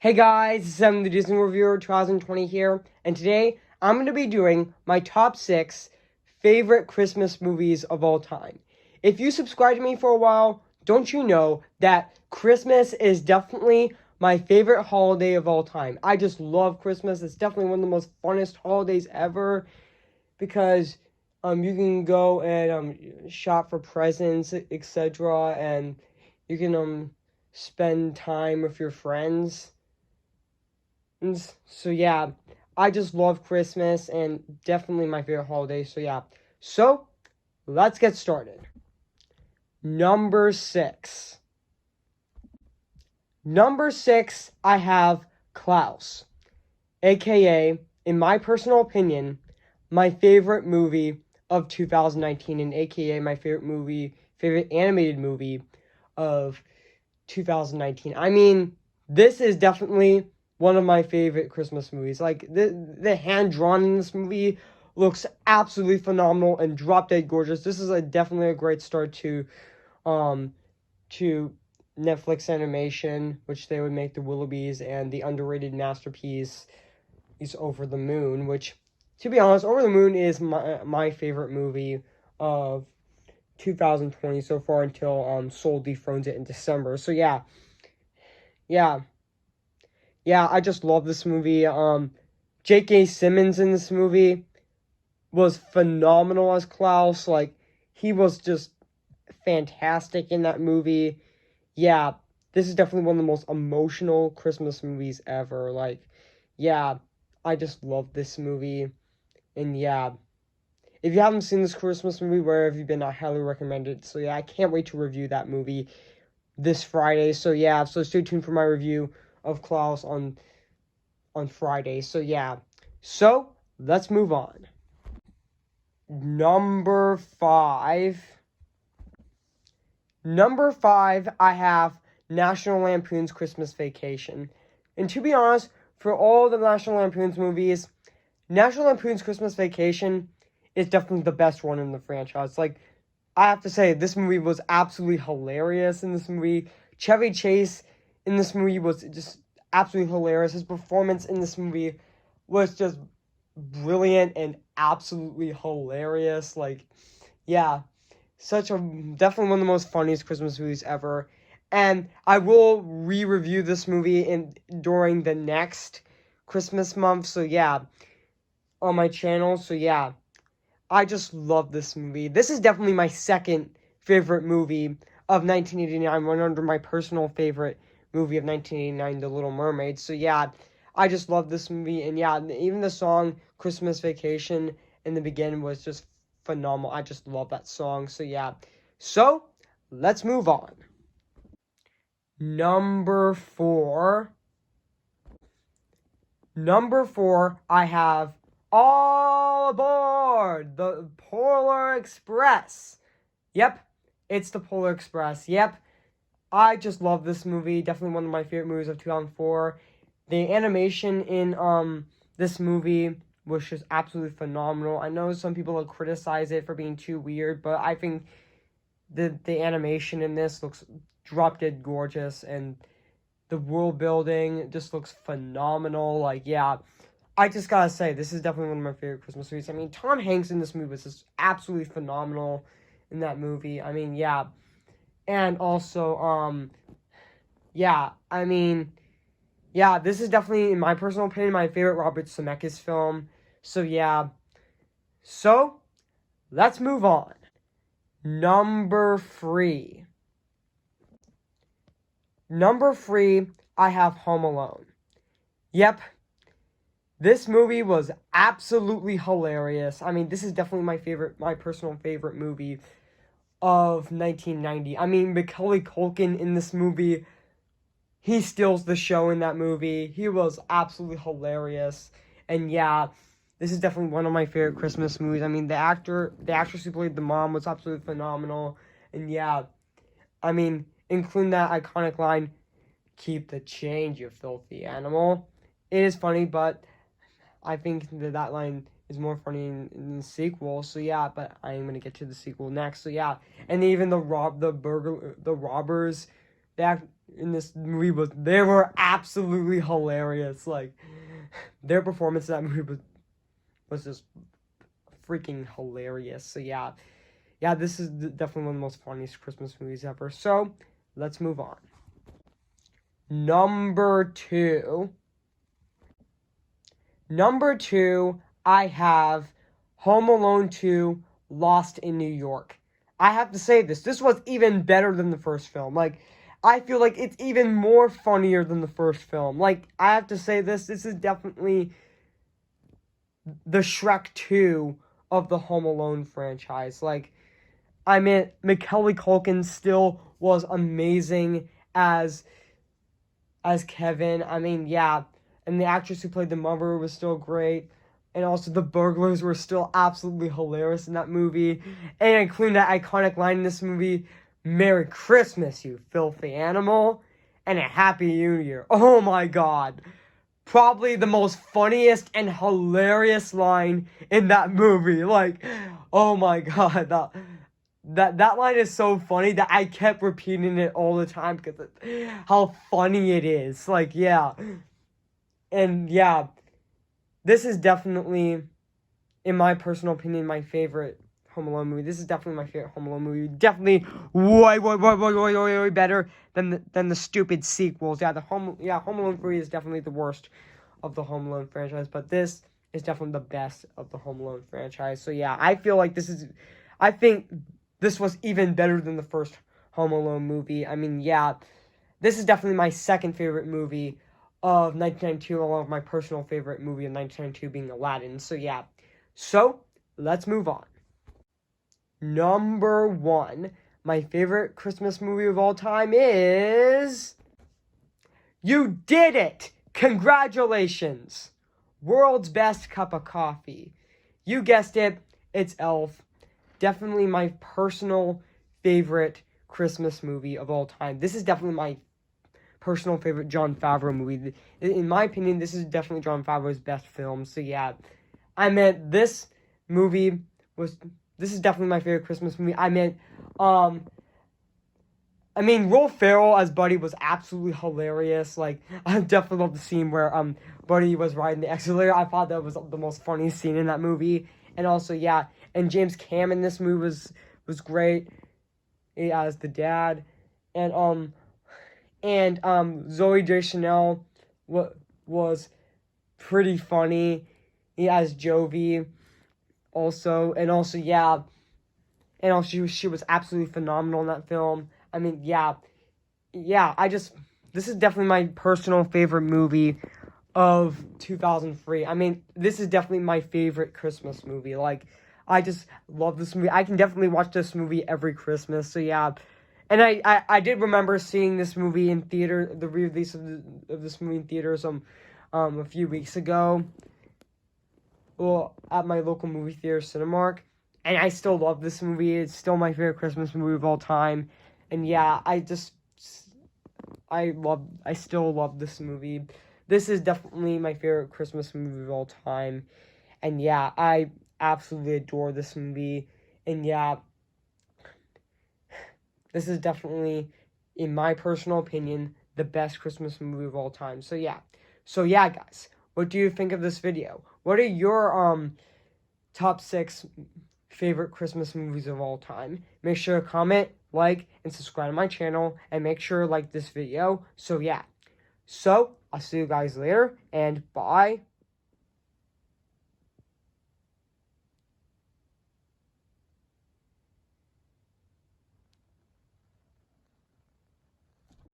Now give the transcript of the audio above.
Hey guys, I'm the Disney Reviewer 2020 here, and today I'm going to be doing my top 6 favorite Christmas movies of all time. If you subscribe to me for a while, don't you know that Christmas is definitely my favorite holiday of all time. I just love Christmas. It's definitely one of the most funnest holidays ever because you can go and shop for presents, etc., and you can spend time with your friends. So yeah, I just love Christmas and definitely my favorite holiday. So yeah. So let's get started. Number 6. Number 6, I have Klaus, aka, in my personal opinion, my favorite movie of 2019 and aka my favorite animated movie of 2019. I mean, this is definitely one of my favorite Christmas movies. Like, the hand drawn in this movie looks absolutely phenomenal and drop dead gorgeous. This is definitely a great start to Netflix animation, which they would make the Willoughbys, and the underrated masterpiece is Over the Moon, which, to be honest, Over the Moon is my favorite movie of 2020 so far until Soul dethrones it in December. So yeah, I just love this movie. J.K. Simmons in this movie was phenomenal as Klaus. Like, he was just fantastic in that movie. Yeah, this is definitely one of the most emotional Christmas movies ever. Like, yeah, I just love this movie. And yeah, if you haven't seen this Christmas movie, where have you been? I highly recommend it. So yeah, I can't wait to review that movie this Friday. So yeah, so stay tuned for my review of Klaus on Friday. So yeah. So let's move on. Number 5. Number 5, I have National Lampoon's Christmas Vacation. And to be honest, for all the National Lampoon's movies, National Lampoon's Christmas Vacation is definitely the best one in the franchise. Like, I have to say, this movie was absolutely hilarious in this movie. Chevy Chase in this movie was just absolutely hilarious. His performance in this movie was just brilliant and absolutely hilarious. Like, yeah, definitely one of the most funniest Christmas movies ever. And I will re-review this movie during the next Christmas month. So yeah, on my channel. So yeah, I just love this movie. This is definitely my second favorite movie of 1989, one under my personal favorite movie of 1989, The Little Mermaid. So yeah, I just love this movie. And yeah, even the song Christmas Vacation in the beginning was just phenomenal. I just love that song. So yeah. So let's move on. Number 4. Number 4, I have All Aboard the Polar Express. Yep, it's the Polar Express. Yep, I just love this movie. Definitely one of my favorite movies of 2004. The animation in this movie was just absolutely phenomenal. I know some people will criticize it for being too weird, but I think the animation in this looks drop dead gorgeous, and the world building just looks phenomenal. Like, yeah, I just gotta say, this is definitely one of my favorite Christmas movies. I mean, Tom Hanks in this movie was just absolutely phenomenal in that movie. I mean, yeah. And also, yeah, I mean, yeah, this is definitely, in my personal opinion, my favorite Robert Zemeckis film. So, yeah. So, let's move on. Number 3. Number 3, I have Home Alone. Yep, this movie was absolutely hilarious. I mean, this is definitely my personal favorite movie of 1990. I mean, Macaulay Culkin in this movie, he steals the show in that movie. He was absolutely hilarious. And yeah, this is definitely one of my favorite Christmas movies. I mean, the actress who played the mom was absolutely phenomenal. And yeah, I mean, including that iconic line, "Keep the change, you filthy animal." It is funny, but I think that line is more funny in the sequel. So yeah, but I am gonna get to the sequel next. So yeah, and even the robbers, in this movie they were absolutely hilarious. Like, their performance in that movie was just freaking hilarious. So yeah, this is definitely one of the most funniest Christmas movies ever. So let's move on. Number two, I have Home Alone 2, Lost in New York. I have to say this was even better than the first film. Like, I feel like it's even more funnier than the first film. Like, I have to say this is definitely the Shrek 2 of the Home Alone franchise. Like, I mean, Macaulay Culkin still was amazing as Kevin. I mean, yeah, and the actress who played the mother was still great. And also the burglars were still absolutely hilarious in that movie. And including that iconic line in this movie, "Merry Christmas, you filthy animal, and a Happy New Year." Oh my god. Probably the most funniest and hilarious line in that movie. Like, oh my god, that line is so funny that I kept repeating it all the time because how funny it is. Like, yeah. And yeah, this is definitely, in my personal opinion, my favorite Home Alone movie. This is definitely my favorite Home Alone movie. Definitely way better than the stupid sequels. Yeah, Home Alone 3 is definitely the worst of the Home Alone franchise, but this is definitely the best of the Home Alone franchise. So yeah, I think this was even better than the first Home Alone movie. I mean, yeah, this is definitely my second favorite movie of 1992, along with my personal favorite movie of 1992 being Aladdin. So yeah, so let's move on. Number 1, my favorite Christmas movie of all time is... You did it! Congratulations! World's Best Cup of Coffee. You guessed it, it's Elf. Definitely my personal favorite Christmas movie of all time. This is definitely my personal favorite Jon Favreau movie. In my opinion, this is definitely Jon Favreau's best film. So yeah, I meant this is definitely my favorite Christmas movie. Will Ferrell as Buddy was absolutely hilarious. Like, I definitely love the scene where Buddy was riding the escalator. I thought that was the most funny scene in that movie. And also, yeah, and James Caan in this movie was great as the dad. And Zooey Deschanel was pretty funny as Jovi also. And also, yeah, and also she was absolutely phenomenal in that film. I mean, yeah, this is definitely my personal favorite movie of 2003. I mean, this is definitely my favorite Christmas movie. Like, I just love this movie. I can definitely watch this movie every Christmas. So yeah, and I did remember seeing this movie in theater, the re-release of this movie in theaters a few weeks ago. Well, at my local movie theater, Cinemark, and I still love this movie. It's still my favorite Christmas movie of all time. And yeah, I still love this movie. This is definitely my favorite Christmas movie of all time. And yeah, I absolutely adore this movie. And yeah, this is definitely, in my personal opinion, the best Christmas movie of all time. So yeah, guys, what do you think of this video? What are your top 6 favorite Christmas movies of all time? Make sure to comment, like, and subscribe to my channel, and make sure to like this video. So yeah, I'll see you guys later, and bye.